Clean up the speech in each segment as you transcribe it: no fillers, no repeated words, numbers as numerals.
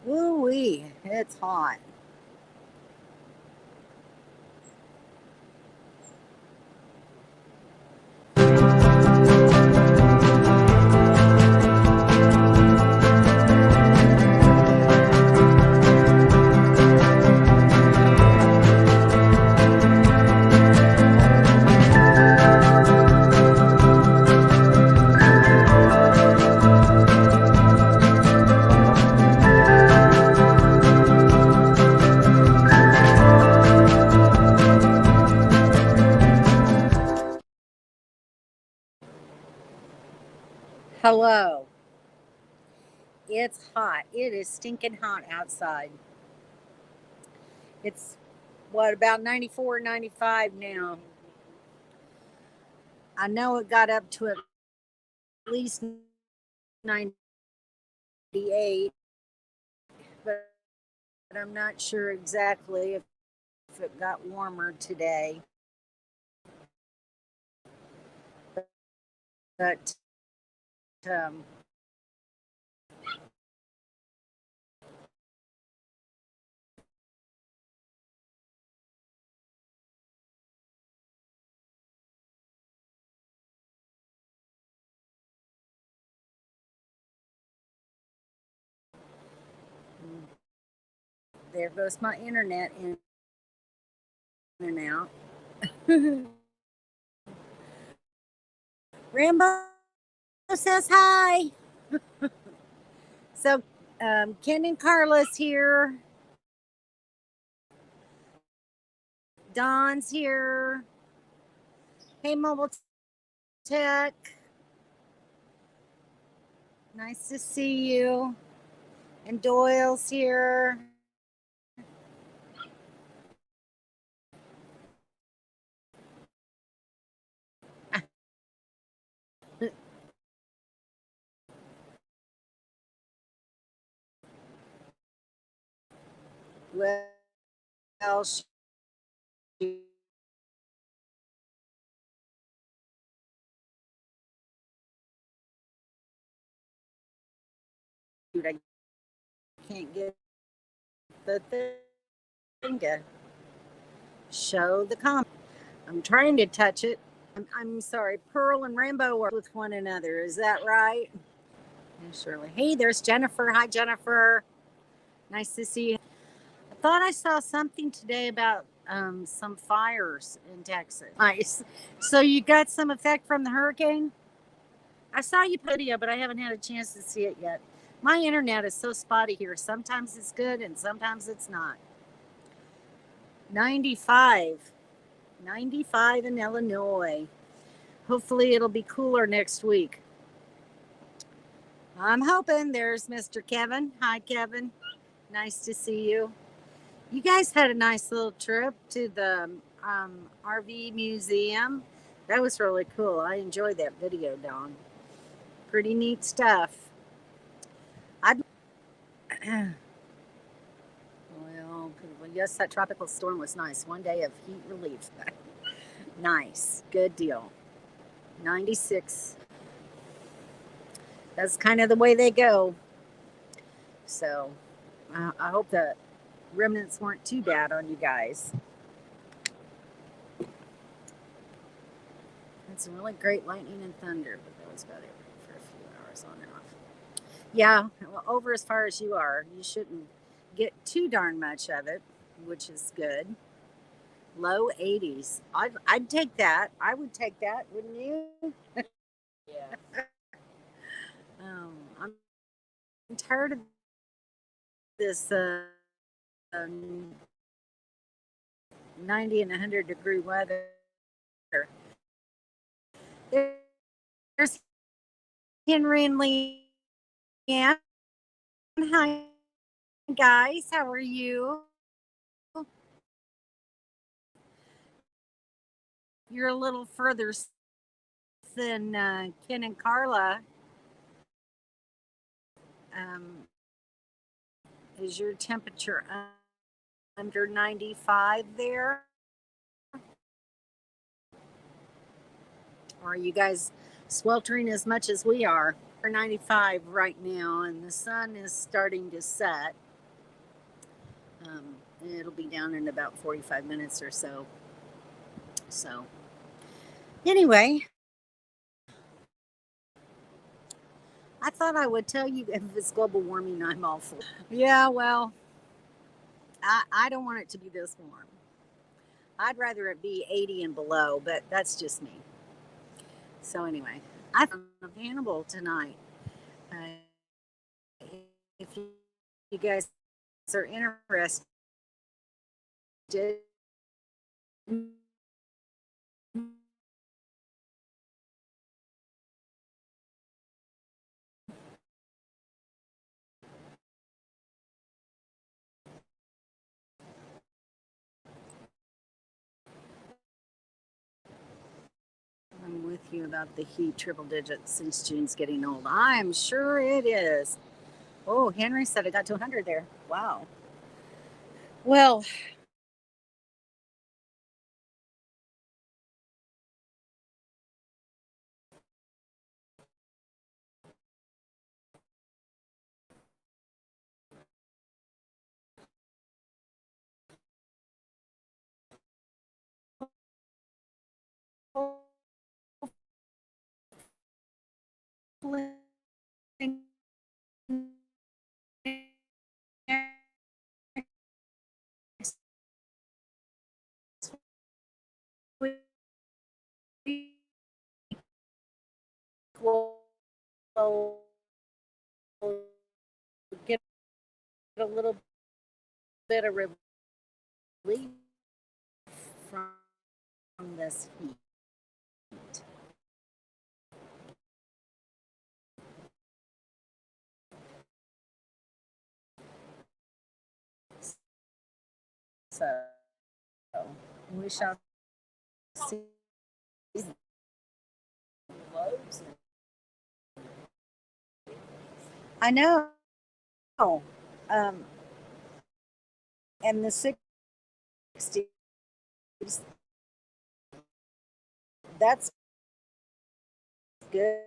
Ooh-wee, it's hot. Hello. It's hot. It is stinking hot outside. It's what, about 94, 95 now. I know it got up to at least 98, but I'm not sure exactly if it got warmer today. But um, there goes my internet in and out. Rambo says hi. So Ken and Carla's here. Don's here. Hey, Mobile Tech. Nice to see you. And Doyle's here. Well, shoot, I can't get the thing to show the comment. I'm trying to touch it. I'm sorry. Pearl and Rambo are with one another. Is that right? And Shirley. Hey, there's Jennifer. Hi, Jennifer. Nice to see you. I thought I saw something today about some fires in Texas. Nice. So you got some effect from the hurricane? I saw you put video, but I haven't had a chance to see it yet. My internet is so spotty here. Sometimes it's good and sometimes it's not. 95. 95 in Illinois. Hopefully it'll be cooler next week. I'm hoping. There's Mr. Kevin. Hi, Kevin. Nice to see you. You guys had a nice little trip to the RV museum. That was really cool. I enjoyed that video, Dawn. Pretty neat stuff. Well, yes, that tropical storm was nice. One day of heat relief. Nice. Good deal. 96. That's kind of the way they go. So I hope the remnants weren't too bad on you guys. Had some really great lightning and thunder, but that was about it for a few hours on and off. Yeah, well, over as far as you are. You shouldn't get too darn much of it, which is good. Low 80s. I'd take that. I would take that, wouldn't you? Yeah. I'm tired of this 90 and 100 degree weather. There's Henry and Leanne. Hi, guys. How are you? You're a little further than Ken and Carla. Is your temperature under 95 there? Or are you guys sweltering as much as we are? We're 95 right now, and the sun is starting to set. It'll be down in about 45 minutes or so. So, anyway, I thought I would tell you if it's global warming, I'm all for. Yeah, well, I don't want it to be this warm. I'd rather it be 80 and below, but that's just me. So anyway, I found Hannibal tonight. If you guys are interested, I'm with you about the heat, triple digits since June's getting old. I'm sure it is. Oh, Henry said it got to 100 there. Wow. Well, we'll get a little bit of relief from this heat. So we shall see. I know. Um, and the 60s, that's good.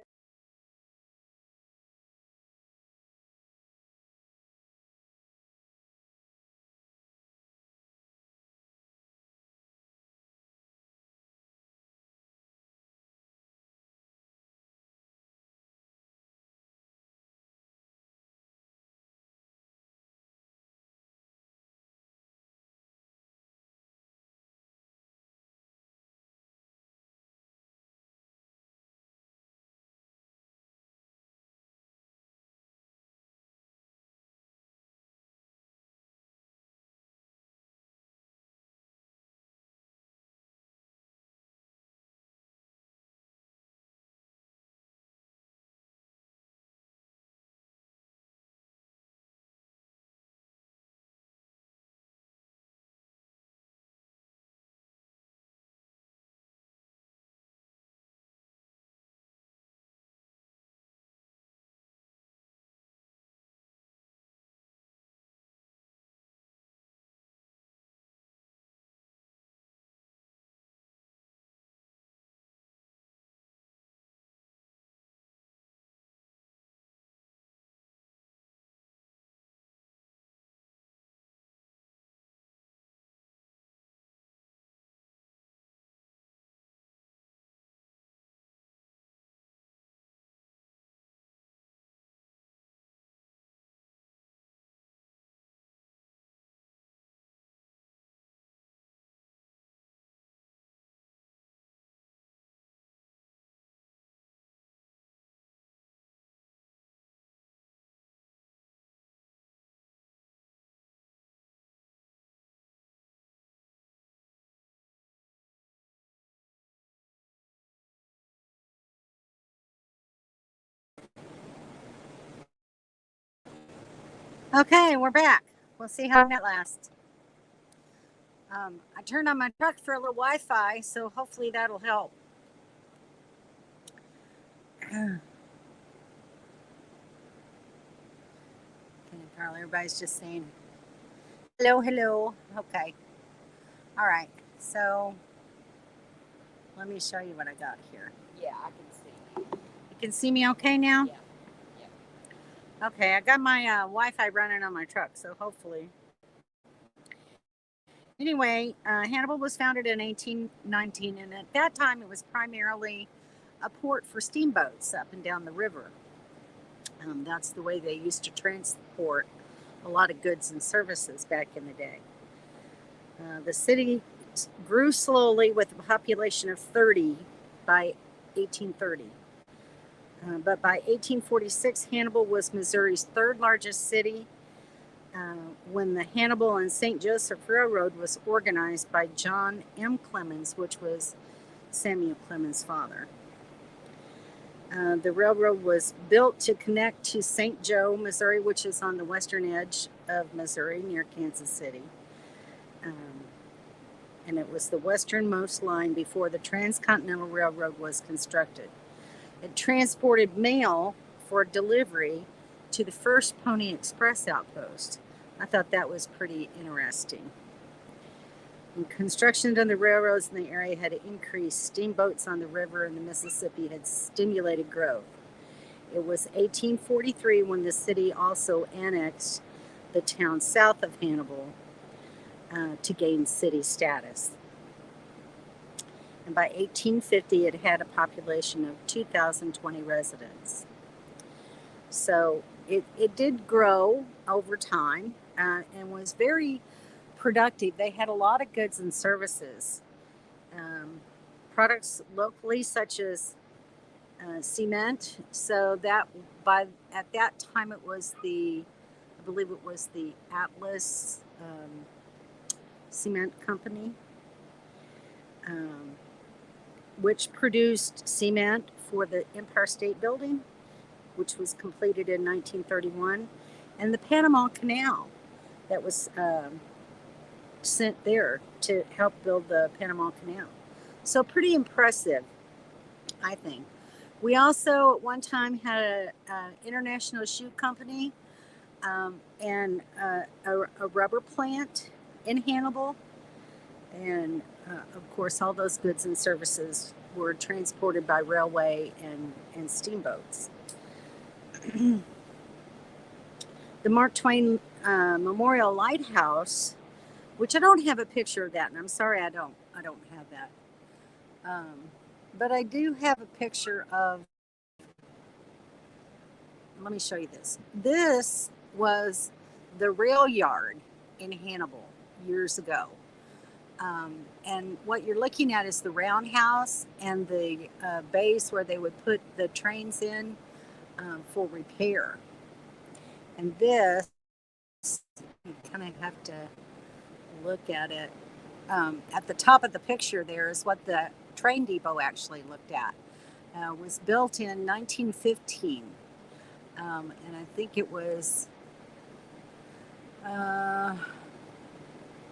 Okay, we're back. We'll see how that lasts. I turned on my truck for a little Wi-Fi, so hopefully that'll help. Okay, Carl, everybody's just saying hello, hello. Okay. All right. So let me show you what I got here. Yeah, I can see. You can see me okay now? Yeah. Okay, I got my Wi-Fi running on my truck, so hopefully Anyway, Hannibal was founded in 1819, and at that time it was primarily a port for steamboats up and down the river. That's the way they used to transport a lot of goods and services back in the day. The city grew slowly with a population of 30 by 1830. But by 1846, Hannibal was Missouri's third largest city when the Hannibal and St. Joseph Railroad was organized by John M. Clemens, which was Samuel Clemens' father. The railroad was built to connect to St. Joe, Missouri, which is on the western edge of Missouri near Kansas City. And it was the westernmost line before the Transcontinental Railroad was constructed. It transported mail for delivery to the first Pony Express outpost. I thought that was pretty interesting. And construction on the railroads in the area had increased. Steamboats on the river and the Mississippi had stimulated growth. It was 1843 when the city also annexed the town south of Hannibal to gain city status. And by 1850, it had a population of 2,020 residents. So it did grow over time and was very productive. They had a lot of goods and services. Products locally, such as cement. So that at that time it was I believe it was the Atlas Cement Company, which produced cement for the Empire State Building, which was completed in 1931, and the Panama Canal that was sent there to help build the Panama Canal. So pretty impressive, I think. We also at one time had an international shoe company and a rubber plant in Hannibal. And of course, all those goods and services were transported by railway and steamboats. The Mark Twain Memorial Lighthouse, which I don't have a picture of that, and I'm sorry I don't have that. But I do have a picture of, let me show you this. This was the rail yard in Hannibal years ago. And what you're looking at is the roundhouse and the bays where they would put the trains in for repair. And this, you kind of have to look at it. At the top of the picture there is what the train depot actually looked at. It was built in 1915. And I think it was in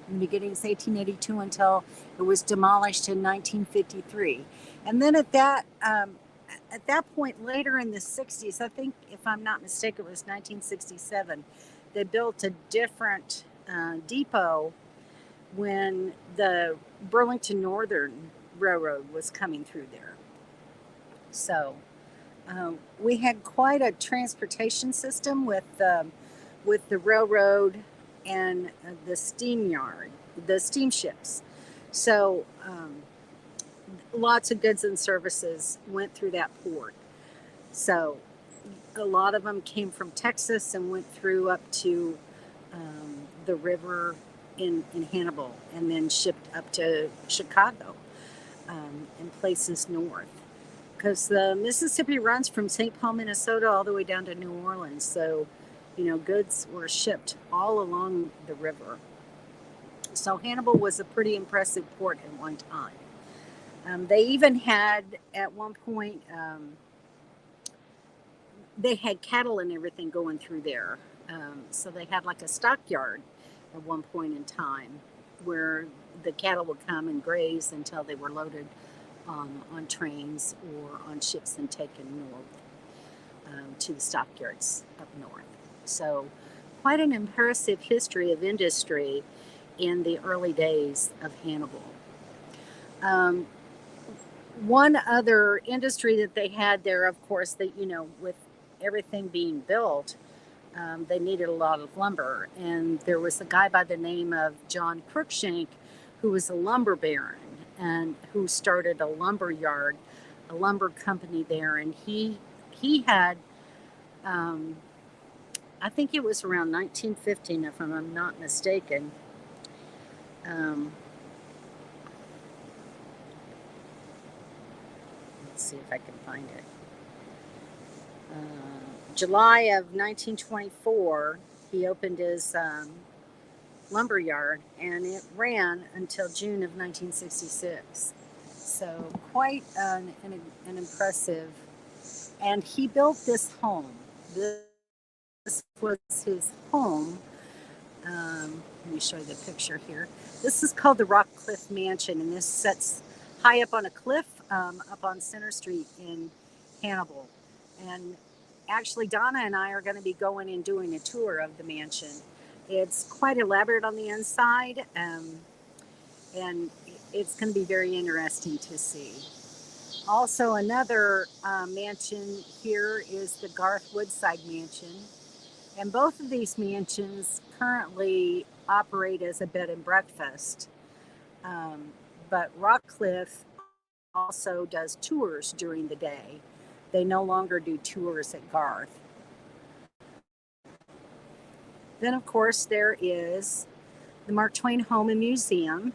the beginning of 1882 until it was demolished in 1953. And then at that point later in the 60s, I think if I'm not mistaken, it was 1967, they built a different depot when the Burlington Northern Railroad was coming through there. So we had quite a transportation system with the railroad and the steam yard, the steamships. So lots of goods and services went through that port. So a lot of them came from Texas and went through up to the river in Hannibal and then shipped up to Chicago and places north. Because the Mississippi runs from St. Paul, Minnesota all the way down to New Orleans. So, goods were shipped all along the river. So Hannibal was a pretty impressive port at one time. They even had, at one point, they had cattle and everything going through there. So they had like a stockyard at one point in time where the cattle would come and graze until they were loaded on trains or on ships and taken north to the stockyards up north. So quite an impressive history of industry in the early days of Hannibal. One other industry that they had there, of course, that with everything being built, they needed a lot of lumber. And there was a guy by the name of John Cruikshank who was a lumber baron and who started a lumber yard, a lumber company there. And he had, um, I think it was around 1915, if I'm not mistaken. Um, let's see if I can find it. July of 1924, he opened his lumber yard, and it ran until June of 1966. So quite an impressive. And he built this home. This was his home. Let me show you the picture here. This is called the Rock Cliff Mansion, and this sits high up on a cliff up on Center Street in Hannibal. And actually, Donna and I are going to be going and doing a tour of the mansion. It's quite elaborate on the inside, and it's going to be very interesting to see. Also, another mansion here is the Garth Woodside Mansion. And both of these mansions currently operate as a bed and breakfast. But Rockcliffe also does tours during the day. They no longer do tours at Garth. Then, of course, there is the Mark Twain Home and Museum.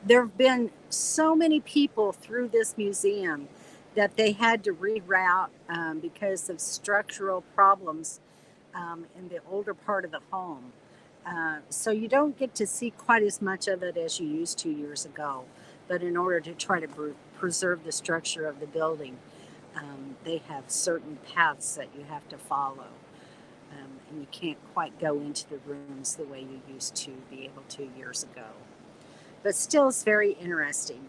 There have been so many people through this museum that they had to reroute because of structural problems in the older part of the home. So you don't get to see quite as much of it as you used to years ago. But in order to try to preserve the structure of the building, they have certain paths that you have to follow. And you can't quite go into the rooms the way you used to be able to years ago. But still, it's very interesting.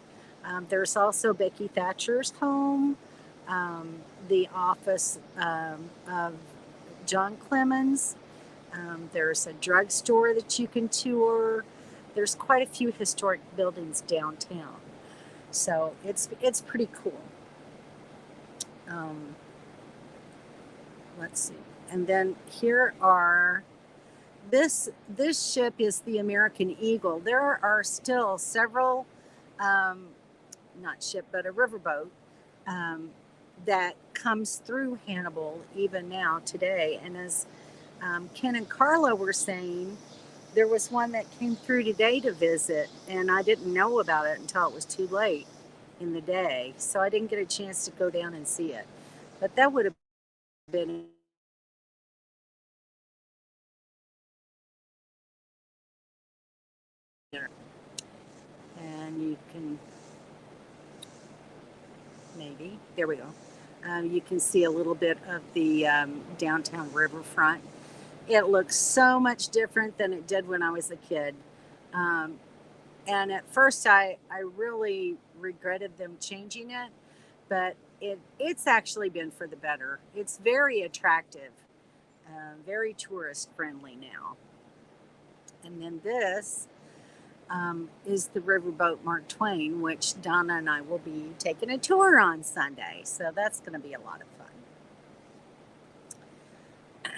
There's also Becky Thatcher's home, the office of John Clemens. There's a drugstore that you can tour. There's quite a few historic buildings downtown. So it's pretty cool. Let's see. And then here are, this ship is the American Eagle. There are still several, not ship, but a riverboat that comes through Hannibal even now today. And as Ken and Carla were saying, there was one that came through today to visit, and I didn't know about it until it was too late in the day. So I didn't get a chance to go down and see it. But that would have been there. And you can, maybe, there we go. You can see a little bit of the downtown riverfront. It looks so much different than it did when I was a kid. And at first I really regretted them changing it, but it's actually been for the better. It's very attractive, very tourist friendly now. And then this is the riverboat Mark Twain, which Donna and I will be taking a tour on Sunday. So that's going to be a lot of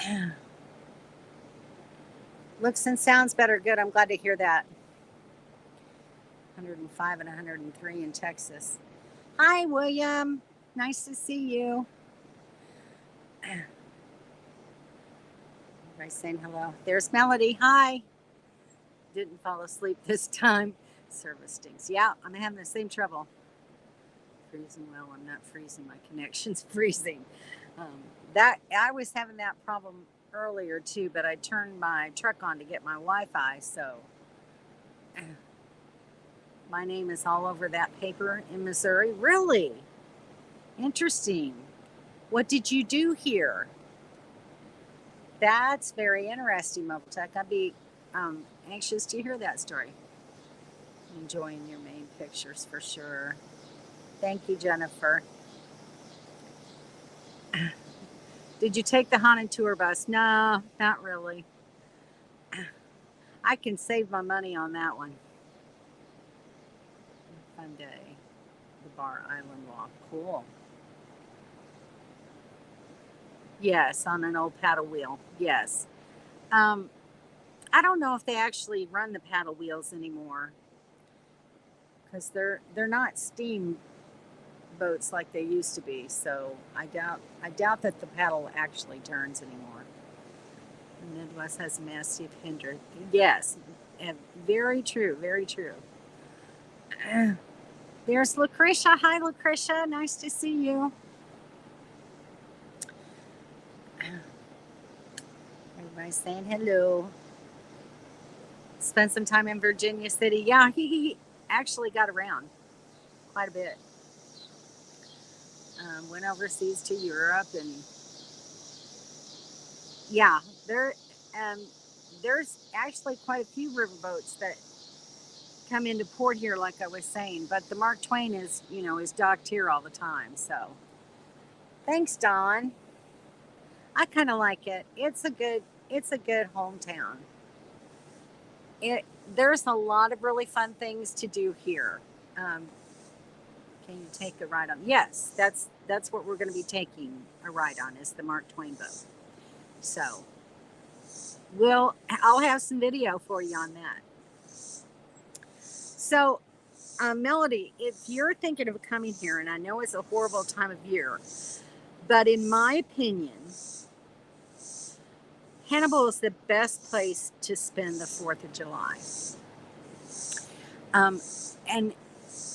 fun. Looks and sounds better. Good. I'm glad to hear that. 105 and 103 in Texas. Hi, William. Nice to see you. Everybody's saying hello. There's Melody. Hi. Didn't fall asleep this time. Service stinks. Yeah, I'm having the same trouble. Freezing. Well, I'm not freezing. My connection's freezing. That I was having that problem earlier too, but I turned my truck on to get my Wi-Fi, so my name is all over that paper in Missouri. Really? Interesting. What did you do here? That's very interesting, Mobile Tech. I'd be anxious to hear that story. Enjoying your main pictures for sure. Thank you, Jennifer. Did you take the haunted tour bus? No, not really. I can save my money on that one. Fun day. The Bar Island Walk. Cool. Yes, on an old paddle wheel. Yes. I I don't know if they actually run the paddle wheels anymore, because they're not steam boats like they used to be. So I doubt that the paddle actually turns anymore. The Midwest has a massive hinder. Yes, very true, very true. There's Lucretia. Hi, Lucretia. Nice to see you. Everybody's saying hello. Spent some time in Virginia City. Yeah, he actually got around quite a bit. Went overseas to Europe, and yeah, there's actually quite a few riverboats that come into port here, like I was saying. But the Mark Twain is docked here all the time. So thanks, Don. I kind of like it. It's a good hometown. There's a lot of really fun things to do here. Um, can you take a ride on? Yes, that's what we're going to be taking a ride on, is the Mark Twain boat. So I'll have some video for you on that. So Melody, if you're thinking of coming here, and I know it's a horrible time of year, but in my opinion, Hannibal is the best place to spend the 4th of July. And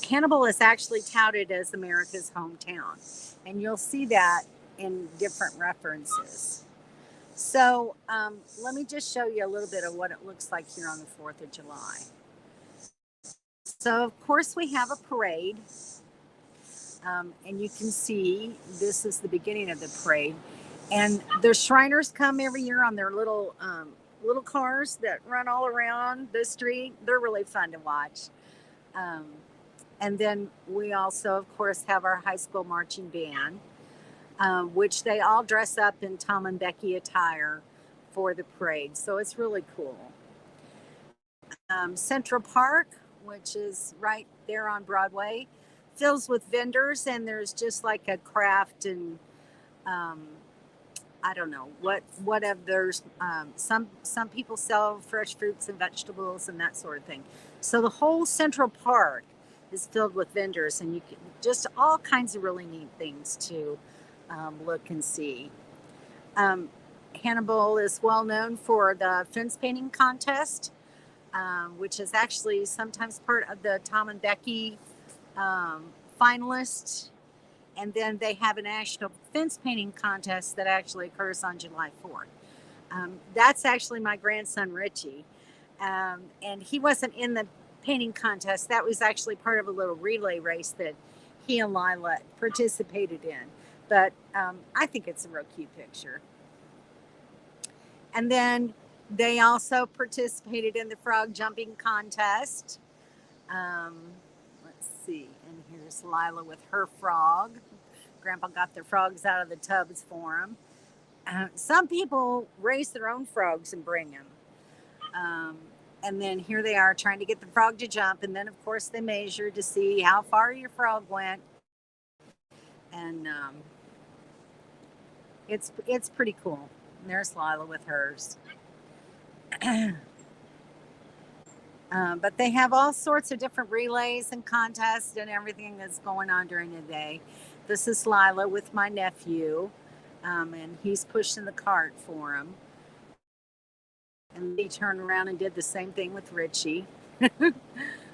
Hannibal is actually touted as America's hometown, and you'll see that in different references. So let me just show you a little bit of what it looks like here on the 4th of July. So, of course, we have a parade, and you can see this is the beginning of the parade. And the Shriners come every year on their little cars that run all around the street. They're really fun to watch. And then we also, of course, have our high school marching band, which they all dress up in Tom and Becky attire for the parade. So it's really cool. Central Park, which is right there on Broadway, fills with vendors, and there's just like a craft and I don't know what of there's some people sell fresh fruits and vegetables and that sort of thing. So the whole Central Park is filled with vendors, and you can just all kinds of really neat things to look and see. Hannibal is well known for the fence painting contest, which is actually sometimes part of the Tom and Becky finalists. And then they have a national fence painting contest that actually occurs on July 4th. That's actually my grandson, Richie. And he wasn't in the painting contest. That was actually part of a little relay race that he and Lila participated in. But I think it's a real cute picture. And then they also participated in the frog jumping contest. Let's see. And here's Lila with her frog. Grandpa got the frogs out of the tubs for him. Some people raise their own frogs and bring them. And then here they are trying to get the frog to jump. And then, of course, they measure to see how far your frog went. And it's pretty cool. And there's Lila with hers. But they have all sorts of different relays and contests and everything that's going on during the day. This is Lila with my nephew, and he's pushing the cart for him. And he turned around and did the same thing with Richie. It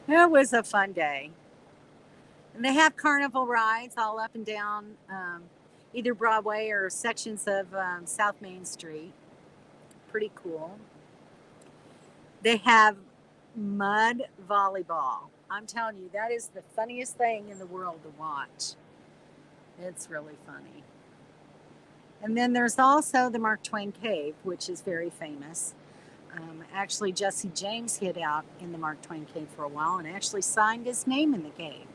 was a fun day. And they have carnival rides all up and down either Broadway or sections of South Main Street. Pretty cool. They have mud volleyball. I'm telling you, that is the funniest thing in the world to watch. It's really funny. And then there's also the Mark Twain Cave, which is very famous. Actually, Jesse James hid out in the Mark Twain Cave for a while and actually signed his name in the cave.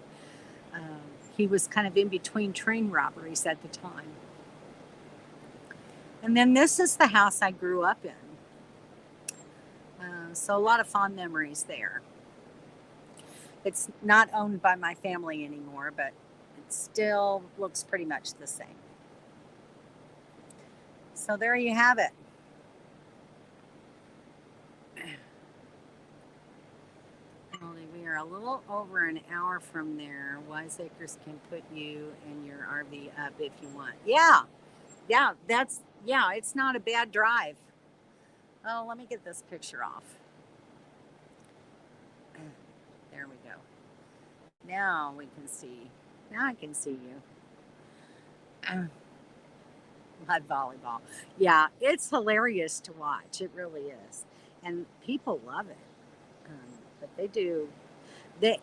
He was kind of in between train robberies at the time. And then this is the house I grew up in. So a lot of fond memories there. It's not owned by my family anymore, but it still looks pretty much the same. So there you have it. a little over an hour from there, Wiseacres can put you and your RV up if you want. Yeah, it's not a bad drive. Oh, let me get this picture off. There we go. Now we can see. Now I can see you. Mud volleyball. Yeah, it's hilarious to watch. It really is, and people love it. But they do. They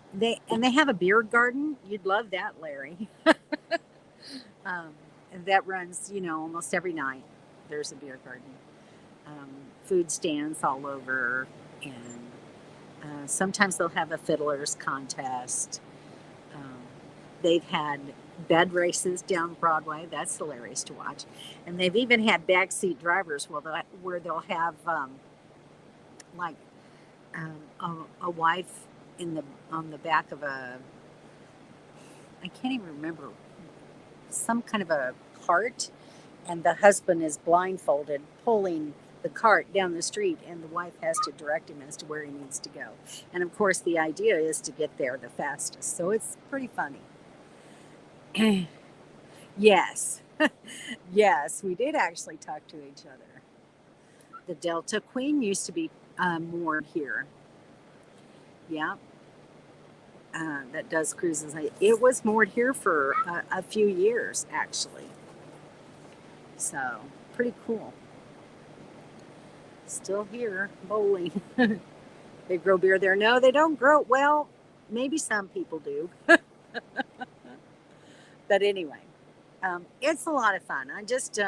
have a beer garden. You'd love that, Larry. um, that runs, almost every night. There's a beer garden. Food stands all over, and sometimes they'll have a fiddlers contest. Um, they've had bed races down Broadway. That's hilarious to watch. And they've even had backseat drivers where they'll have like a wife on the back of I can't even remember, some kind of a cart, and the husband is blindfolded pulling the cart down the street, and the wife has to direct him as to where he needs to go. And of course, the idea is to get there the fastest. So it's pretty funny. Yes. Yes, we did actually talk to each other. The Delta Queen used to be moored here. Yeah. That does cruises. It was moored here for a few years, actually. So, pretty cool. Still here, bowling. They grow beer there. No, they don't grow. Well, maybe some people do. But anyway, it's a lot of fun. I just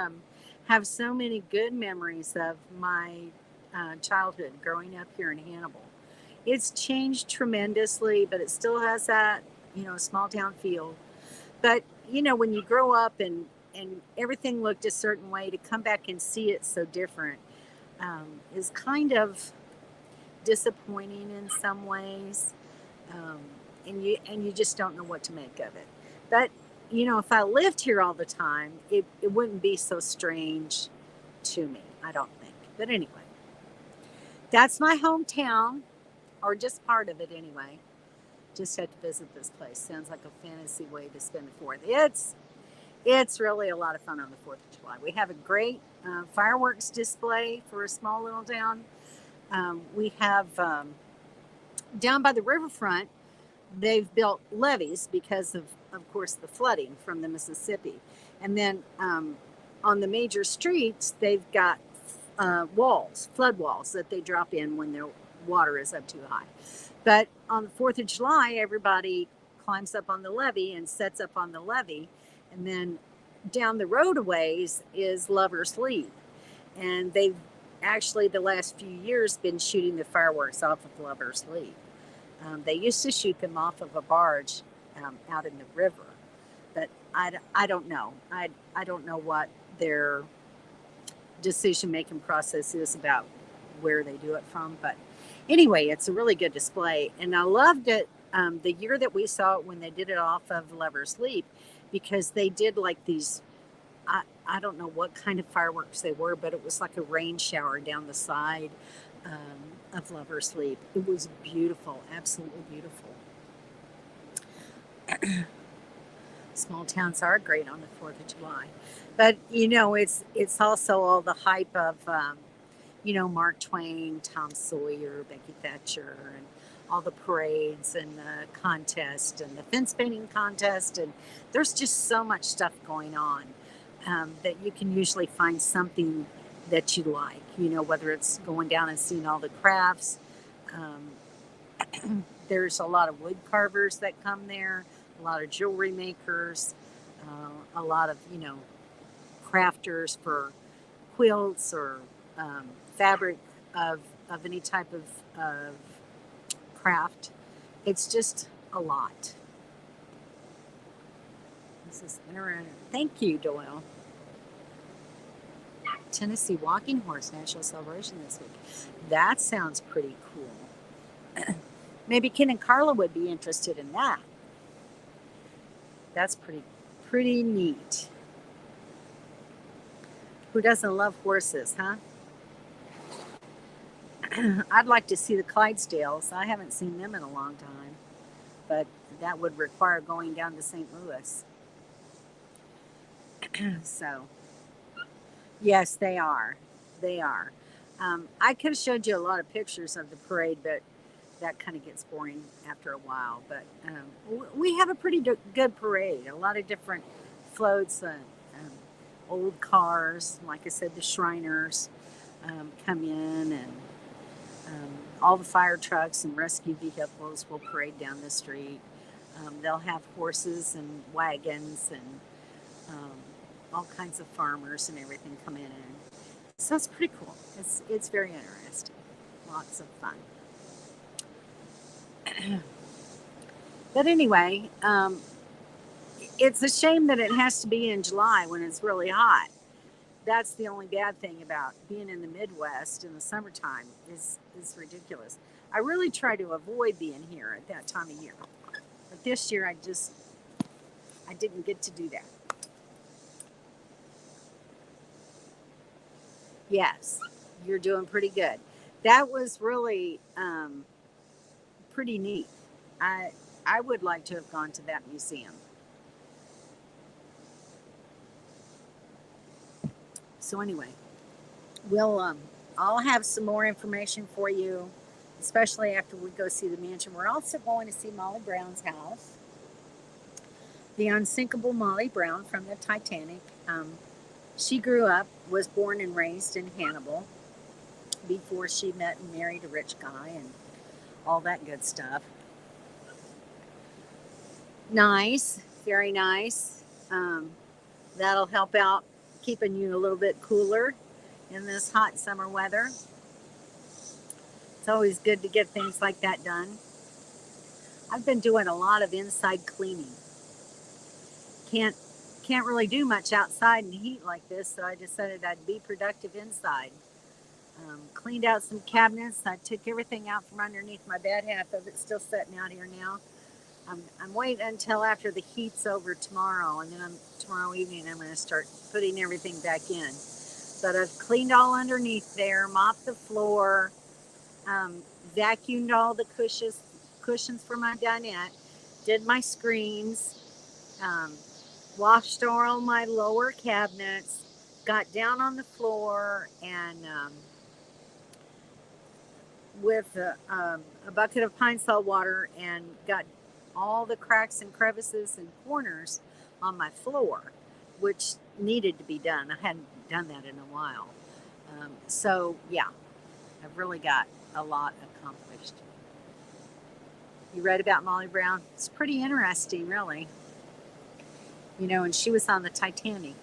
have so many good memories of my childhood growing up here in Hannibal. It's changed tremendously, but it still has that, small town feel. But, when you grow up and everything looked a certain way, to come back and see it so different is kind of disappointing in some ways. And you just don't know what to make of it. But, if I lived here all the time, it wouldn't be so strange to me, I don't think. But anyway, that's my hometown, or just part of it anyway. Just had to visit this place. Sounds like a fantasy way to spend the 4th. It's really a lot of fun on the 4th of July. We have a great fireworks display for a small little town. We have, down by the riverfront, they've built levees because of course, the flooding from the Mississippi. And then on the major streets, they've got flood walls that they drop in when their water is up too high. But on the 4th of July, everybody climbs up on the levee and sets up on the levee. And then down the road a ways is Lover's Leap. And they've actually, the last few years, been shooting the fireworks off of Lover's Leap. They used to shoot them off of a barge out in the river. But I don't know. I don't know what their decision-making process is about where they do it from. But anyway, it's a really good display. And I loved it the year that we saw it when they did it off of Lover's Leap, because they did like these, I don't know what kind of fireworks they were, but it was like a rain shower down the side of Lover's Leap. It was beautiful, absolutely beautiful. Small towns are great on the 4th of July. But, it's also all the hype of, Mark Twain, Tom Sawyer, Becky Thatcher, and all the parades and the contest and the fence painting contest. And there's just so much stuff going on that you can usually find something that you like, whether it's going down and seeing all the crafts. There's a lot of wood carvers that come there, a lot of jewelry makers, a lot of, crafters for quilts or fabric of any type of craft. It's just a lot. This is interesting. Thank you, Doyle. Tennessee Walking Horse National Celebration this week. That sounds pretty cool. Maybe Ken and Carla would be interested in that. That's pretty neat. Who doesn't love horses, huh? I'd like to see the Clydesdales. I haven't seen them in a long time, but that would require going down to St. Louis. So, yes, they are. They are. I could have showed you a lot of pictures of the parade, but that kind of gets boring after a while. But we have a pretty good parade. A lot of different floats, old cars. Like I said, the Shriners come in, and all the fire trucks and rescue vehicles will parade down the street. They'll have horses and wagons and all kinds of farmers and everything come in. So it's pretty cool. It's very interesting. Lots of fun. But anyway, it's a shame that it has to be in July when it's really hot. That's the only bad thing about being in the Midwest in the summertime is ridiculous. I really try to avoid being here at that time of year. But this year I didn't get to do that. Yes, you're doing pretty good. That was really pretty neat. I would like to have gone to that museum. So anyway, I'll have some more information for you, especially after we go see the mansion. We're also going to see Molly Brown's house, the unsinkable Molly Brown from the Titanic. She grew up, was born and raised in Hannibal before she met and married a rich guy and all that good stuff. Nice, very nice. That'll help out keeping you a little bit cooler in this hot summer weather. It's always good to get things like that done. I've been doing a lot of inside cleaning. Can't really do much outside in heat like this, so I decided I'd be productive inside. Cleaned out some cabinets. I took everything out from underneath my bed. Half of it's still sitting out here now. I'm waiting until after the heat's over tomorrow, and then tomorrow evening I'm going to start putting everything back in. But I've cleaned all underneath there, mopped the floor, vacuumed all the cushions for my dinette, did my screens, washed all my lower cabinets, got down on the floor, and with a bucket of pine salt water, and got all the cracks and crevices and corners on my floor, which needed to be done. I hadn't done that in a while. So yeah, I've really got a lot accomplished. You read about Molly Brown? It's pretty interesting, really. You know, and she was on the Titanic.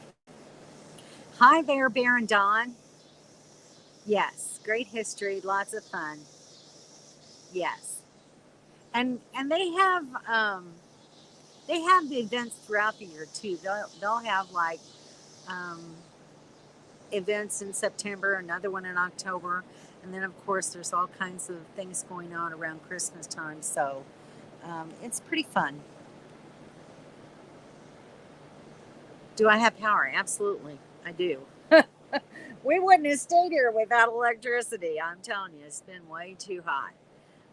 Hi there, Baron Don. Yes, great history, lots of fun. Yes. And they have the events throughout the year too. They'll have like events in September, another one in October, and then of course there's all kinds of things going on around Christmas time. So it's pretty fun. Do I have power? Absolutely, I do. We wouldn't have stayed here without electricity. I'm telling you, it's been way too hot.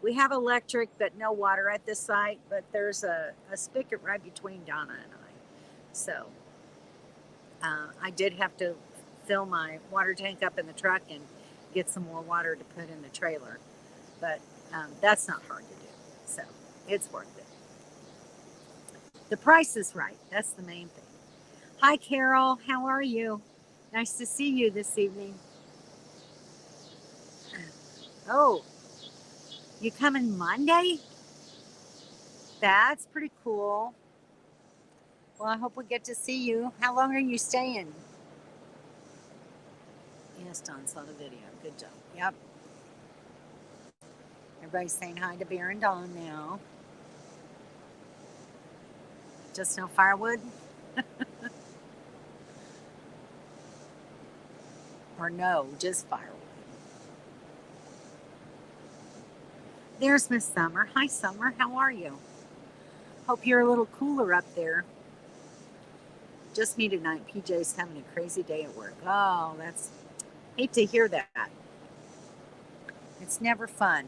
We have electric, but no water at this site, but there's a spigot right between Donna and I. So I did have to fill my water tank up in the truck and get some more water to put in the trailer. But that's not hard to do. So it's worth it. The price is right. That's the main thing. Hi, Carol. How are you? Nice to see you this evening. Oh, you coming Monday? That's pretty cool. Well, I hope we get to see you. How long are you staying? Yes, Don saw the video. Good job. Yep. Everybody's saying hi to Bear and Dawn now. Just no firewood? Or no, just firewood. There's Miss Summer. Hi, Summer. How are you? Hope you're a little cooler up there. Just me tonight. PJ's having a crazy day at work. Oh, hate to hear that. It's never fun.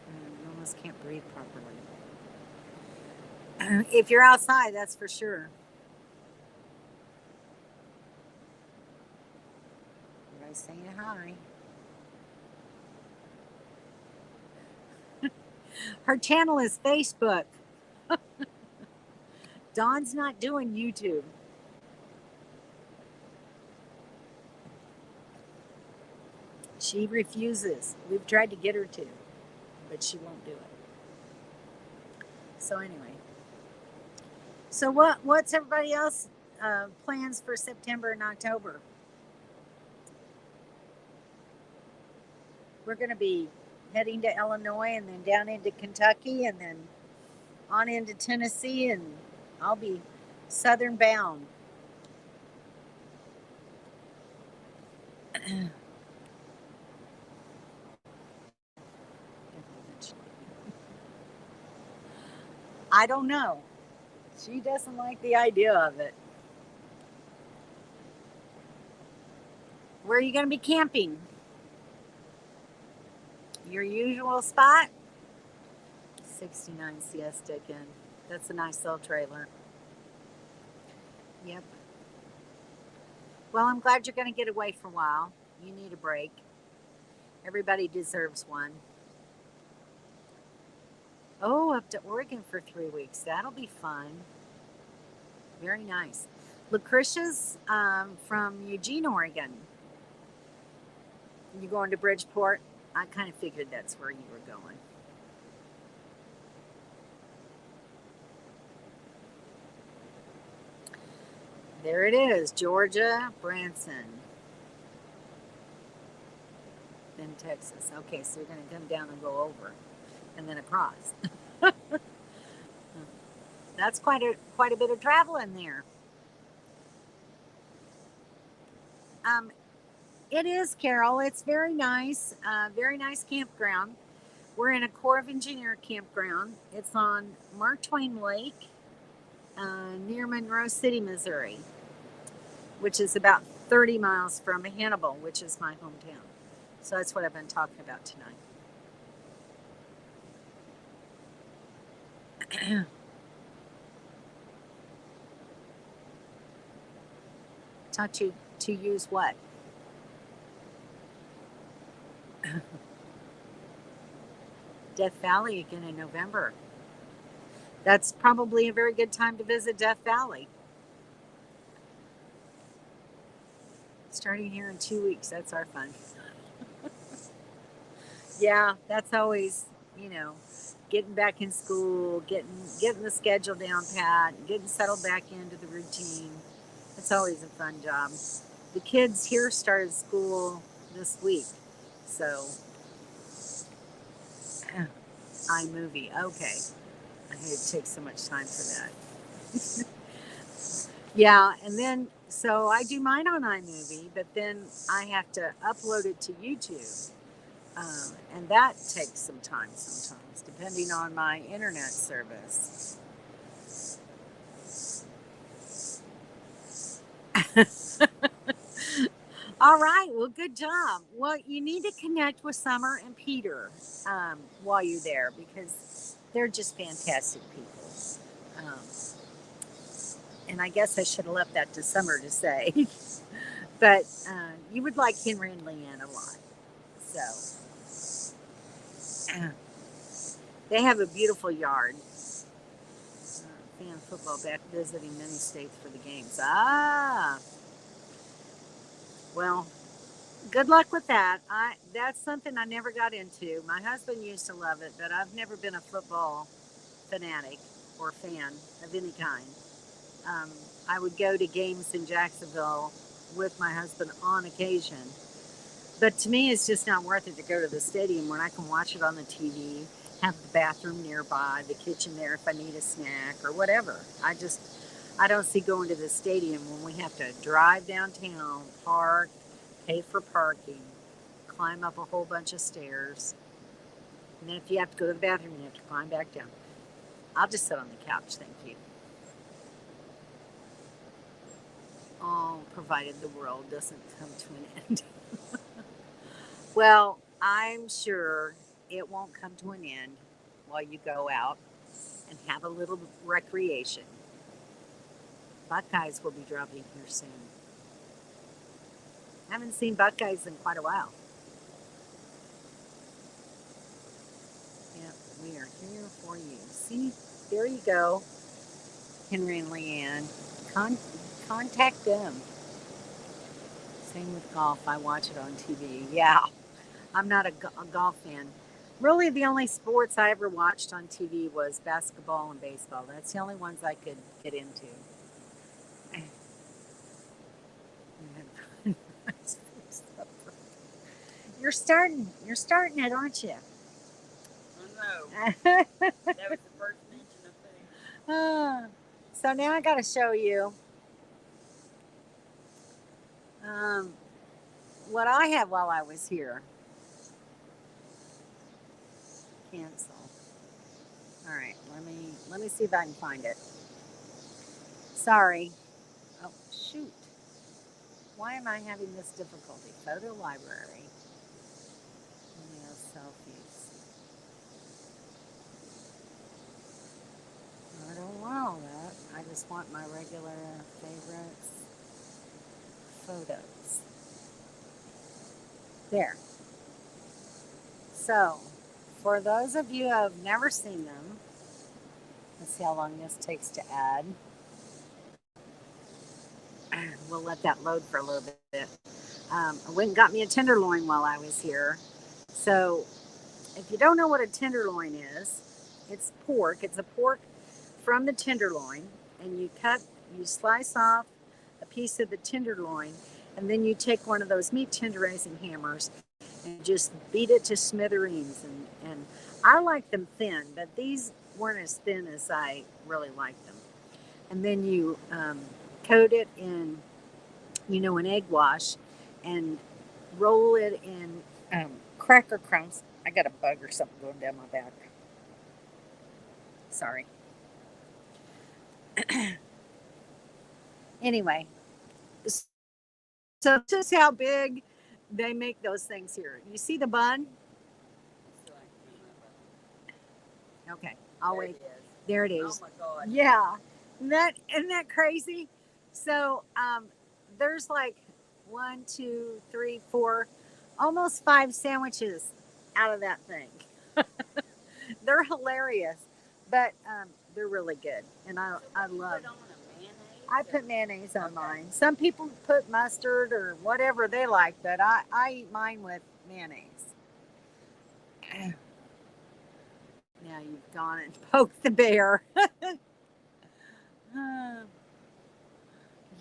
You almost can't breathe properly. If you're outside, that's for sure. Everybody's saying hi. Her channel is Facebook. Dawn's not doing YouTube. She refuses. We've tried to get her to, but she won't do it. So anyway, so what's everybody else plans for September and October? We're going to be heading to Illinois and then down into Kentucky and then on into Tennessee, and I'll be southern bound. I don't know. She doesn't like the idea of it. Where are you going to be camping? Your usual spot? 69 Siesta again. That's a nice little trailer. Yep. Well, I'm glad you're going to get away for a while. You need a break. Everybody deserves one. Oh, up to Oregon for 3 weeks. That'll be fun. Very nice. Lucretia's from Eugene, Oregon. You going to Bridgeport? I kind of figured that's where you were going. There it is, Georgia, Branson. Then Texas. Okay, so you're going to come down and go over and then across. That's quite a bit of travel in there. It is, Carol. It's very nice campground. We're in a Corps of Engineer campground. It's on Mark Twain Lake near Monroe City, Missouri, which is about 30 miles from Hannibal, which is my hometown. So that's what I've been talking about tonight. Taught you to use what? Death Valley again in November. That's probably a very good time to visit Death Valley. Starting here in 2 weeks. That's our fun. Yeah, that's always, getting back in school, getting the schedule down pat, getting settled back into the routine. It's always a fun job. The kids here started school this week, so iMovie. Okay, I hate it takes so much time for that. Yeah, and then so I do mine on iMovie, but then I have to upload it to YouTube. And that takes some time sometimes, depending on my internet service. All right, well, good job. Well, you need to connect with Summer and Peter while you're there because they're just fantastic people. And I guess I should have left that to Summer to say. But you would like Henry and Leanne a lot. So they have a beautiful yard. Fan football back visiting many states for the games. Well, good luck with that. That's something I never got into. My husband used to love it, but I've never been a football fanatic or fan of any kind. I would go to games in Jacksonville with my husband on occasion. But to me, it's just not worth it to go to the stadium when I can watch it on the TV, have the bathroom nearby, the kitchen there if I need a snack or whatever. I don't see going to the stadium when we have to drive downtown, park, pay for parking, climb up a whole bunch of stairs. And then if you have to go to the bathroom, you have to climb back down. I'll just sit on the couch, thank you. Oh, provided the world doesn't come to an end. Well, I'm sure it won't come to an end while you go out and have a little recreation. Buckeyes will be dropping here soon. I haven't seen Buckeyes in quite a while. Yep, we are here for you. See, there you go, Henry and Leanne. Contact them. Same with golf. I watch it on TV. Yeah, I'm not a golf fan. Really, the only sports I ever watched on TV was basketball and baseball. That's the only ones I could get into. You're starting it, aren't you? I know. That was the first mention of food. So now I got to show you what I had while I was here. Cancel. All right, let me see if I can find it. Sorry. Oh shoot. Why am I having this difficulty? Photo library. No selfies. I don't want all that. I just want my regular favorites. Photos. There. So, for those of you who have never seen them, let's see how long this takes to add. We'll let that load for a little bit. I went and got me a tenderloin while I was here. So, if you don't know what a tenderloin is, it's pork. It's a pork from the tenderloin, and you slice off a piece of the tenderloin, and then you take one of those meat tenderizing hammers and just beat it to smithereens. And I like them thin, but these weren't as thin as I really like them. And then you coat it in, an egg wash, and roll it in cracker crumbs. I got a bug or something going down my back. Sorry. Anyway, so this is how big they make those things here. You see the bun? Okay, I'll wait. There it is. Oh my God. Yeah, isn't that crazy? So there's like 1, 2, 3, 4, almost 5 sandwiches out of that thing. They're hilarious, but they're really good, and I love. I put mayonnaise on mine. Some people put mustard or whatever they like, but I eat mine with mayonnaise. Now you've gone and poked the bear.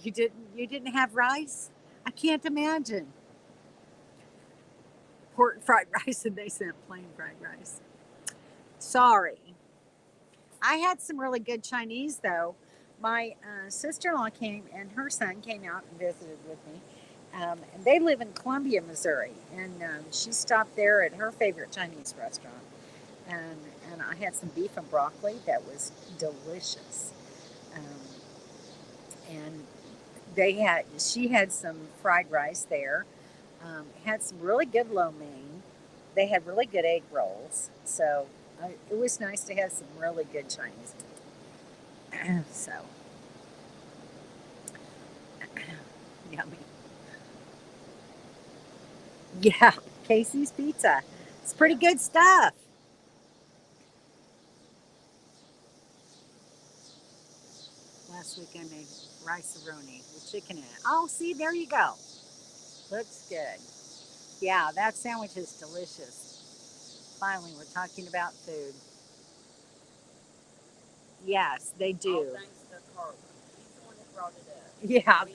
You didn't have rice? I can't imagine. Pork fried rice, and they sent plain fried rice. Sorry. I had some really good Chinese though. My sister-in-law came and her son came out and visited with me. And they live in Columbia, Missouri. And she stopped there at her favorite Chinese restaurant. And I had some beef and broccoli that was delicious. And she had some fried rice there. Had some really good lo mein. They had really good egg rolls. So it was nice to have some really good Chinese food. So, yummy. Yeah, Casey's Pizza. It's pretty good stuff. Last week I made rice-a-roni with chicken in it. Oh, see, there you go. Looks good. Yeah, that sandwich is delicious. Finally, we're talking about food. Yes, they do. All thanks to Carla. She's the one that brought it up. Yeah,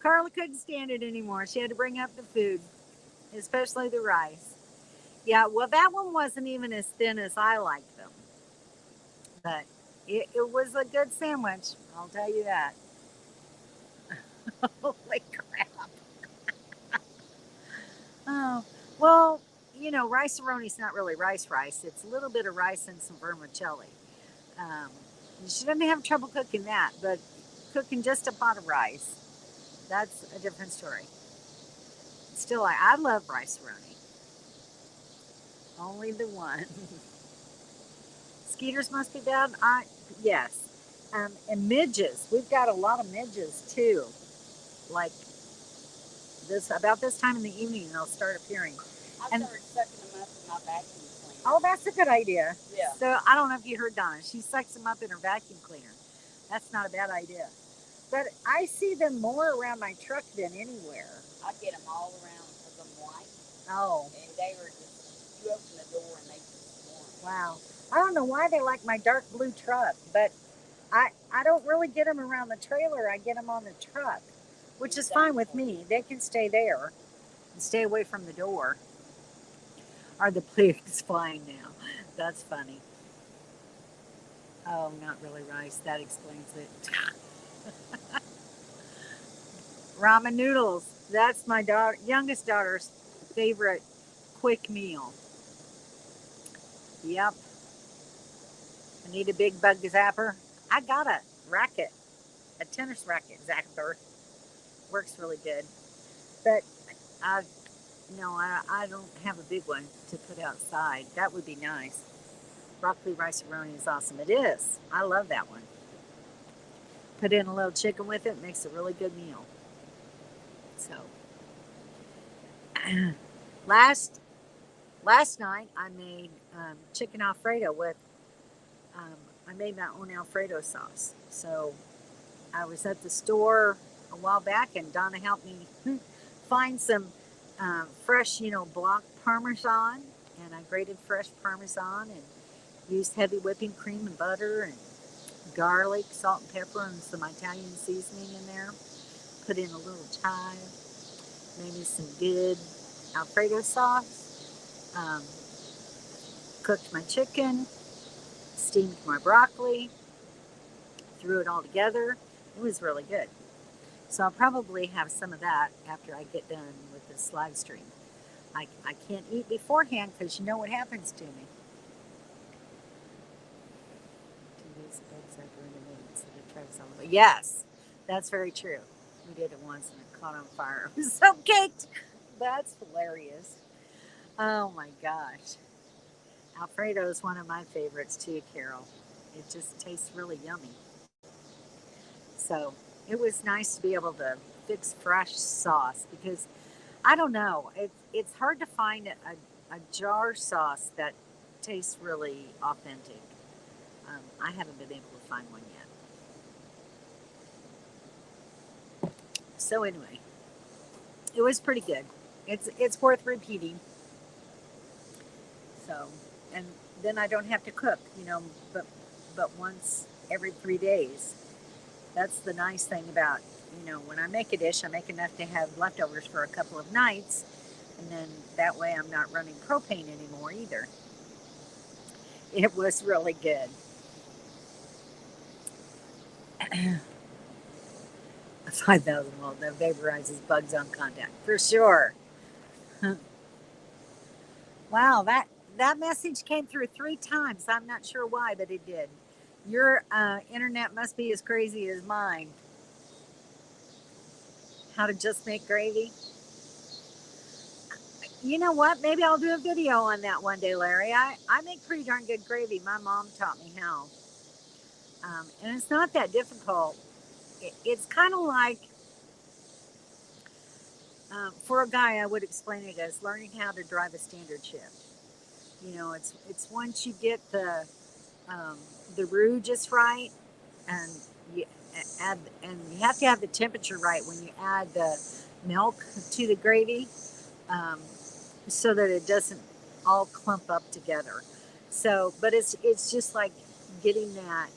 Carla couldn't stand it anymore. She had to bring up the food, especially the rice. Yeah, well, that one wasn't even as thin as I like them, but it was a good sandwich. I'll tell you that. Holy crap! Oh, well, rice-a-roni's not really rice. It's a little bit of rice and some vermicelli. She didn't have trouble cooking that, but cooking just a pot of rice, That's a different story. Still, I love rice-a-roni. Only the one. Skeeters must be bad. Yes. And midges. We've got a lot of midges too. Like about this time in the evening, they'll start appearing. I And started sucking them up in my vacuum cleaner. oh, that's a good idea. Yeah. So I don't know if you heard Donna. She sucks them up in her vacuum cleaner. That's not a bad idea. But I see them more around my truck than anywhere. I get them all around because I'm white. Oh. And they were just, you open the door and they just swarm. Wow. I don't know why they like my dark blue truck, but I don't really get them around the trailer. I get them on the truck, which is fine with me. They can stay there and stay away from the door. Are the pigs flying now? That's funny. Oh, not really rice. That explains it. Ramen noodles. That's my youngest daughter's favorite quick meal. Yep. I need a big bug zapper. I got a racket, a tennis racket zapper. Works really good. But I don't have a big one to put outside. That would be nice. Broccoli rice-a-roni is awesome. It is. I love that one. Put in a little chicken with it. Makes a really good meal. So, last night I made chicken Alfredo with, I made my own Alfredo sauce. So I was at the store a while back and Donna helped me find some fresh, block Parmesan. And I grated fresh Parmesan and used heavy whipping cream and butter and garlic, salt and pepper, and some Italian seasoning in there. Put in a little chive. Made me some good Alfredo sauce. Cooked my chicken. Steamed my broccoli. Threw it all together. It was really good. So I'll probably have some of that after I get done with this live stream. I can't eat beforehand because you know what happens to me. Yes, that's very true. We did it once and it caught on fire. It was so caked. That's hilarious. Oh my gosh. Alfredo is one of my favorites too, Carol. It just tastes really yummy. So it was nice to be able to fix fresh sauce because I don't know. It's hard to find a jar sauce that tastes really authentic. I haven't been able to find one yet. So anyway, it was pretty good. It's worth repeating. So, and then I don't have to cook, but once every 3 days. That's the nice thing about, when I make a dish, I make enough to have leftovers for a couple of nights, and then that way I'm not running propane anymore either. It was really good. 5,000 volt that vaporizes bugs on contact for sure. Wow, that message came through 3 times. I'm not sure why, but it did. Your internet must be as crazy as mine. How to just make gravy. You know what? Maybe I'll do a video on that one day, Larry. I make pretty darn good gravy. My mom taught me how. And it's not that difficult. It's kind of like, for a guy, I would explain it as learning how to drive a standard shift. It's once you get the roux just right, and you have to have the temperature right when you add the milk to the gravy, so that it doesn't all clump up together. So, but it's just like getting that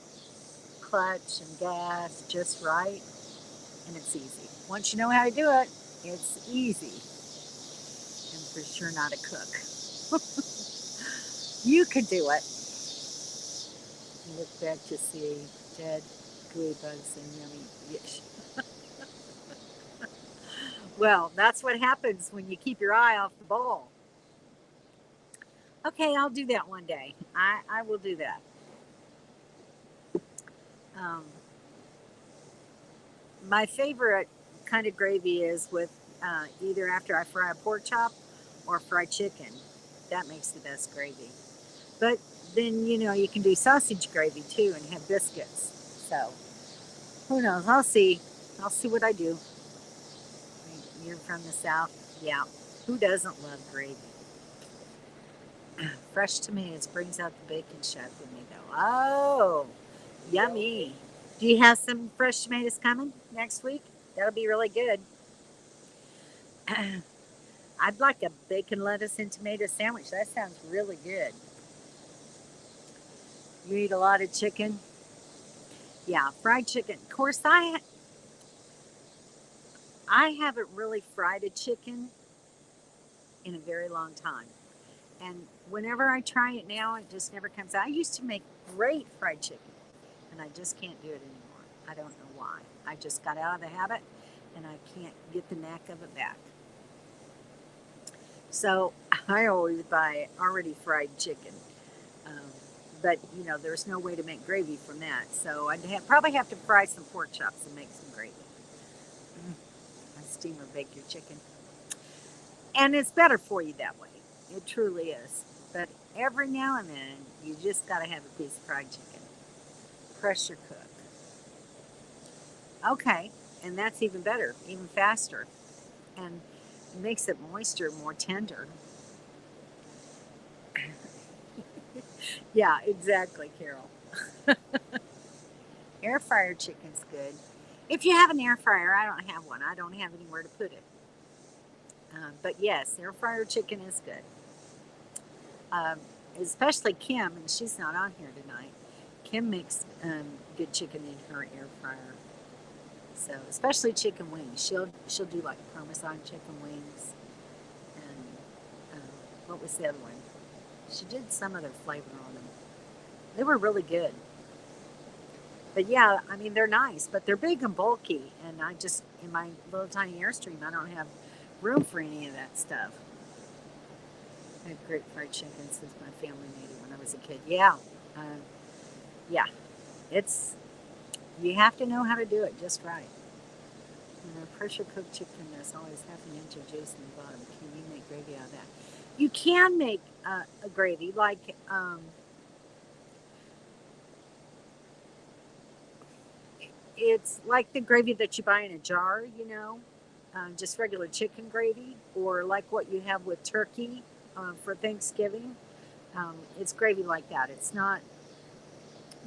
clutch and gas just right, and it's easy. Once you know how to do it, it's easy, and for sure not a cook. You could do it. Look back to see dead gooey bugs and yummy yish. Well, that's what happens when you keep your eye off the ball. Okay, I'll do that one day. I will do that. My favorite kind of gravy is with either after I fry a pork chop or fried chicken. That makes the best gravy. But then, you can do sausage gravy too and have biscuits. So who knows? I'll see. I'll see what I do. You're from the South. Yeah. Who doesn't love gravy? Fresh tomatoes brings out the bacon chef in me, though. Oh, yummy. Do you have some fresh tomatoes coming next week? That'll be really good. I'd like a bacon, lettuce, and tomato sandwich. That sounds really good. You eat a lot of chicken? Yeah, fried chicken. Of course, I haven't really fried a chicken in a very long time. And whenever I try it now, it just never comes out. I used to make great fried chicken, and I just can't do it anymore. I don't know why. I just got out of the habit, and I can't get the knack of it back. So I always buy already fried chicken. Um, but, there's no way to make gravy from that. So I'd probably have to fry some pork chops and make some gravy. A steamer bake your chicken. And it's better for you that way. It truly is. But every now and then, you just got to have a piece of fried chicken. Pressure cook. Okay, and that's even better, even faster. And it makes it moister, more tender. Yeah, exactly, Carol. Air fryer chicken's good. If you have an air fryer, I don't have one. I don't have anywhere to put it. But yes, air fryer chicken is good. Um, Especially Kim, and she's not on here tonight. Kim makes good chicken in her air fryer. So especially chicken wings, she'll do like Parmesan chicken wings, and what was the other one? She did some other flavor on them. They were really good. But yeah, I mean they're nice, but they're big and bulky, and I just in my little tiny Airstream, I don't have room for any of that stuff. I had great fried chicken since my family made it when I was a kid. Yeah, uh, yeah, it's you have to know how to do it just right. Pressure cooked chicken, there's always half an inch of juice in the bottom. Can you make gravy out of that? You can make a gravy like it's like the gravy that you buy in a jar, just regular chicken gravy, or like what you have with turkey for Thanksgiving. It's gravy like that. It's not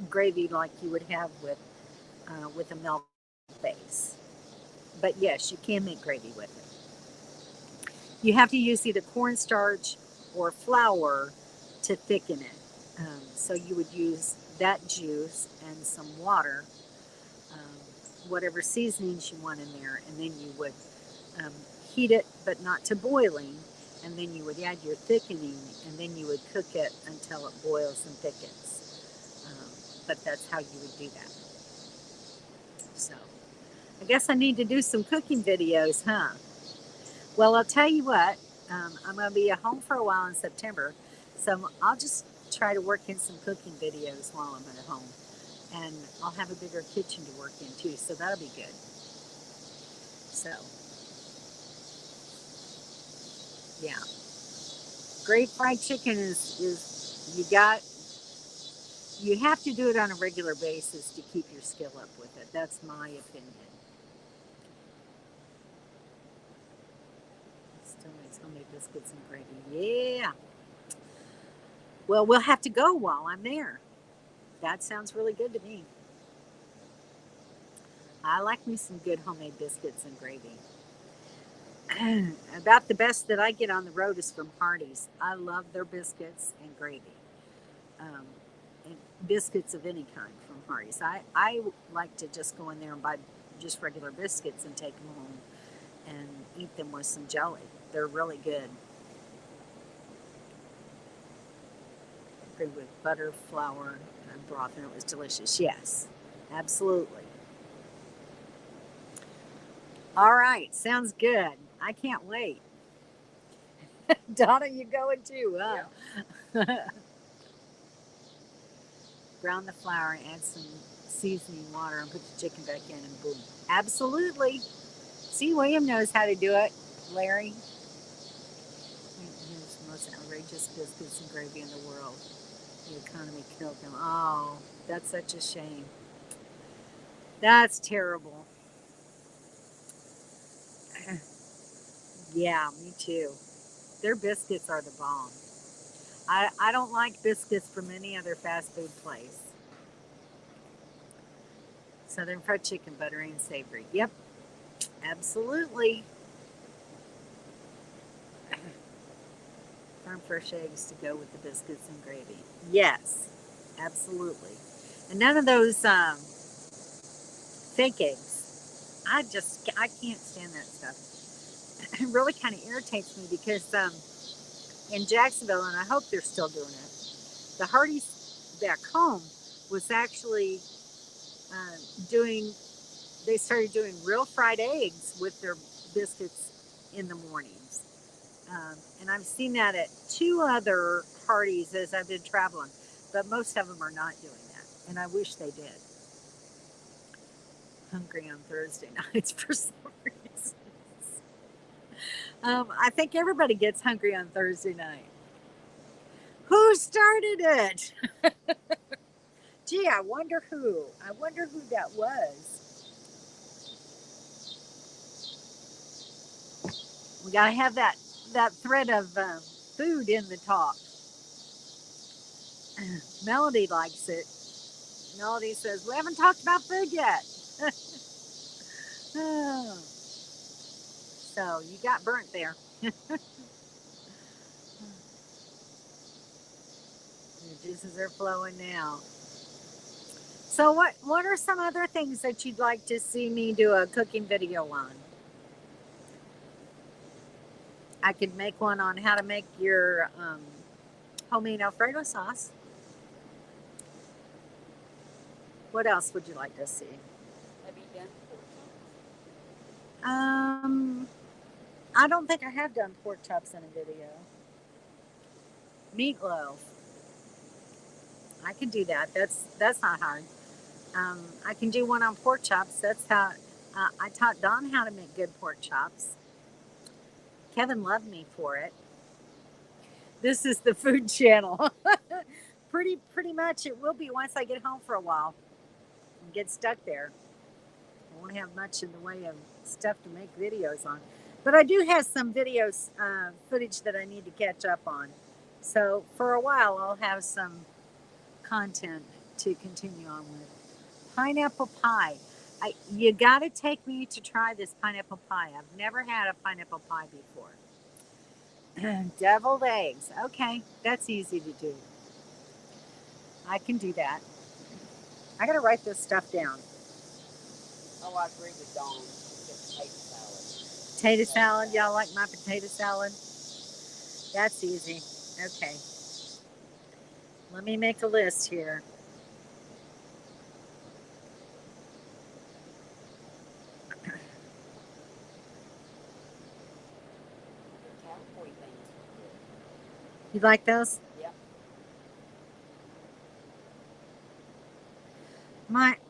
gravy like you would have with a milk base. But yes, you can make gravy with it. You have to use either cornstarch or flour to thicken it. So you would use that juice and some water, whatever seasonings you want in there, and then you would um, heat it, but not to boiling, and then you would add your thickening, and then you would cook it until it boils and thickens. But that's how you would do that. So I guess I need to do some cooking videos, huh? Well, I'll tell you what, I'm going to be at home for a while in September, so I'll just try to work in some cooking videos while I'm at home. And I'll have a bigger kitchen to work in too, so that'll be good. So, yeah. Great fried chicken is you have to do it on a regular basis to keep your skill up with it. That's my opinion. Still makes homemade biscuits and gravy. Yeah. Well, we'll have to go while I'm there. That sounds really good to me. I like me some good homemade biscuits and gravy. About the best that I get on the road is from Hardee's. I love their biscuits and gravy. Um, and biscuits of any kind from Hardee's. I like to just go in there and buy just regular biscuits and take them home and eat them with some jelly. They're really good. With butter, flour, and broth, and it was delicious. Yes, absolutely. All right, sounds good. I can't wait. Donna, you going too, huh? Yeah. Brown the flour, add some seasoning water, and put the chicken back in, and boom. Absolutely. See, William knows how to do it. Larry. Here's the most outrageous biscuits and gravy in the world. The economy killed them. Oh, that's such a shame. That's terrible. Yeah, me too. Their biscuits are the bomb. I don't like biscuits from any other fast food place. Southern fried chicken, buttery and savory. Yep, absolutely. Farm fresh eggs to go with the biscuits and gravy. Yes, absolutely. And none of those fake eggs. I can't stand that stuff. It really kind of irritates me because in Jacksonville, and I hope they're still doing it, the Hardee's back home was actually uh, doing, they started doing real fried eggs with their biscuits in the mornings. And I've seen that at two other Hardee's as I've been traveling, but most of them are not doing that. And I wish they did. Hungry on Thursday nights for some reason. I think everybody gets hungry on Thursday night. Who started it? Gee, I wonder who. I wonder who that was. We gotta have that thread of food in the talk. Melody likes it. Melody says we haven't talked about food yet. Oh, so you got burnt there. Your juices are flowing now. So what are some other things that you'd like to see me do a cooking video on? I could make one on how to make your homemade Alfredo sauce. What else would you like to see? Have you done pork I don't think I have done pork chops in a video. Meatloaf. I can do that. That's not hard. I can do one on pork chops. That's how I taught Don how to make good pork chops. Kevin loved me for it. This is the food channel. pretty much it will be once I get home for a while and get stuck there. I won't have much in the way of stuff to make videos on. But I do have some videos, footage that I need to catch up on. So for a while, I'll have some content to continue on with. Pineapple pie. You got to take me to try this pineapple pie. I've never had a pineapple pie before. Deviled eggs. Okay, that's easy to do. I can do that. I got to write this stuff down. Oh, I agree with Dawn. Potato salad. Potato salad. Y'all like my potato salad? That's easy. Okay. Let me make a list here. Cowboy things. You like those? Yep.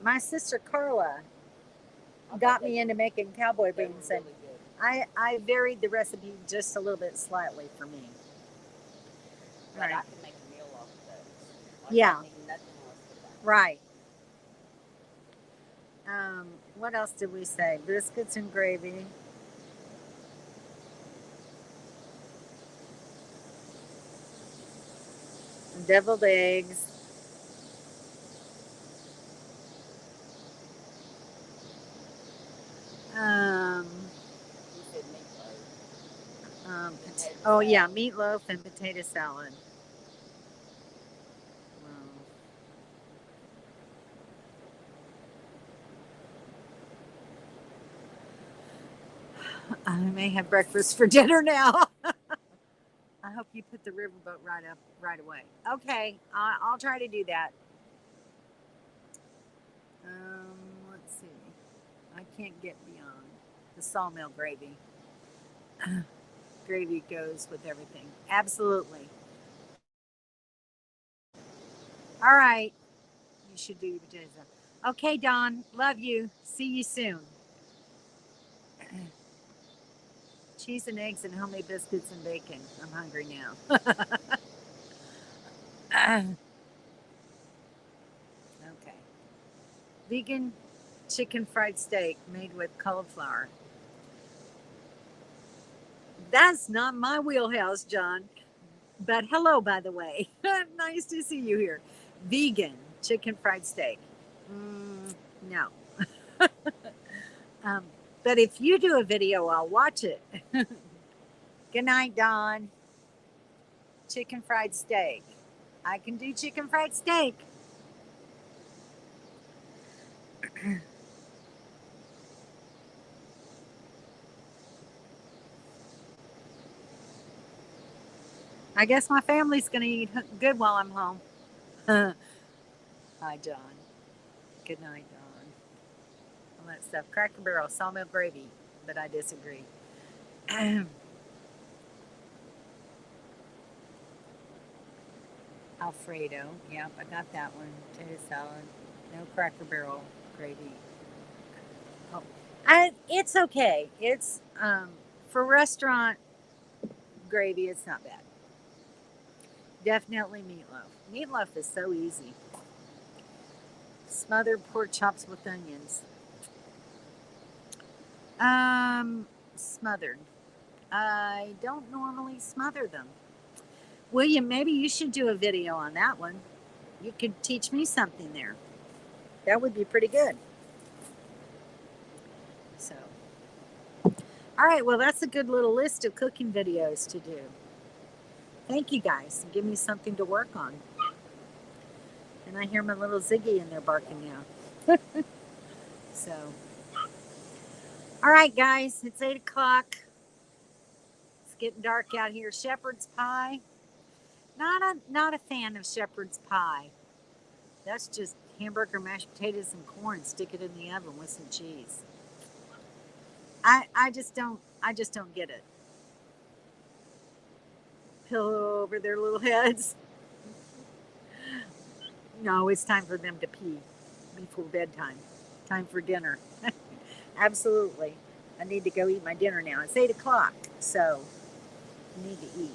My sister Carla got me into making cowboy beans, and really I varied the recipe just a little bit slightly for me. But right. I can make a meal off of those. Like yeah. I need nothing else to that. Right. What else did we say? Biscuits and gravy. Deviled eggs. You said meatloaf. Oh yeah, meatloaf and potato salad. I may have breakfast for dinner now. I hope you put the riverboat right away. Okay, I'll try to do that. Let's see. I can't get beyond the sawmill gravy. Gravy goes with everything. Absolutely. All right. You should do your potatoes. Okay, Dawn. Love you. See you soon. Cheese and eggs and homemade biscuits and bacon. I'm hungry now. Okay. Vegan chicken fried steak made with cauliflower. That's not my wheelhouse, John. But hello, by the way. Nice to see you here. Vegan chicken fried steak. No. But if you do a video, I'll watch it. Good night, Dawn. Chicken fried steak. I can do chicken fried steak. I guess my family's going to eat good while I'm home. Hi, John. Good night, Dawn. All that stuff. Cracker Barrel, sawmill gravy, but I disagree. Alfredo. Yep, I got that one. Potato salad. No Cracker Barrel gravy. Oh, it's okay. It's for restaurant gravy. It's not bad. Definitely meatloaf. Meatloaf is so easy. Smothered pork chops with onions. Smothered. I don't normally smother them. William, maybe you should do a video on that one. You could teach me something there. That would be pretty good. So, all right, well, that's a good little list of cooking videos to do. Thank you, guys. Give me something to work on. And I hear my little Ziggy in there barking now. So, all right, guys, it's 8 o'clock. It's getting dark out here. Shepherd's pie. Not a fan of shepherd's pie. That's just hamburger, mashed potatoes, and corn. Stick it in the oven with some cheese. I just don't get it. Pillow over their little heads. No, it's time for them to pee before bedtime. Time for dinner. Absolutely. I need to go eat my dinner now. It's 8 o'clock, so I need to eat.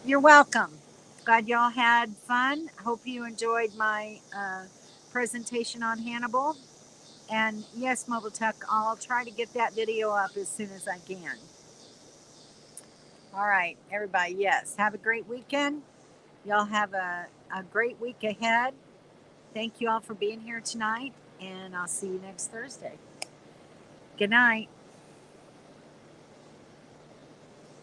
You're welcome. Glad y'all had fun. Hope you enjoyed my presentation on Hannibal. And yes, Mobile Tech, I'll try to get that video up as soon as I can. All right, everybody, yes, have a great weekend. Y'all have a great week ahead. Thank you all for being here tonight, and I'll see you next Thursday. Good night.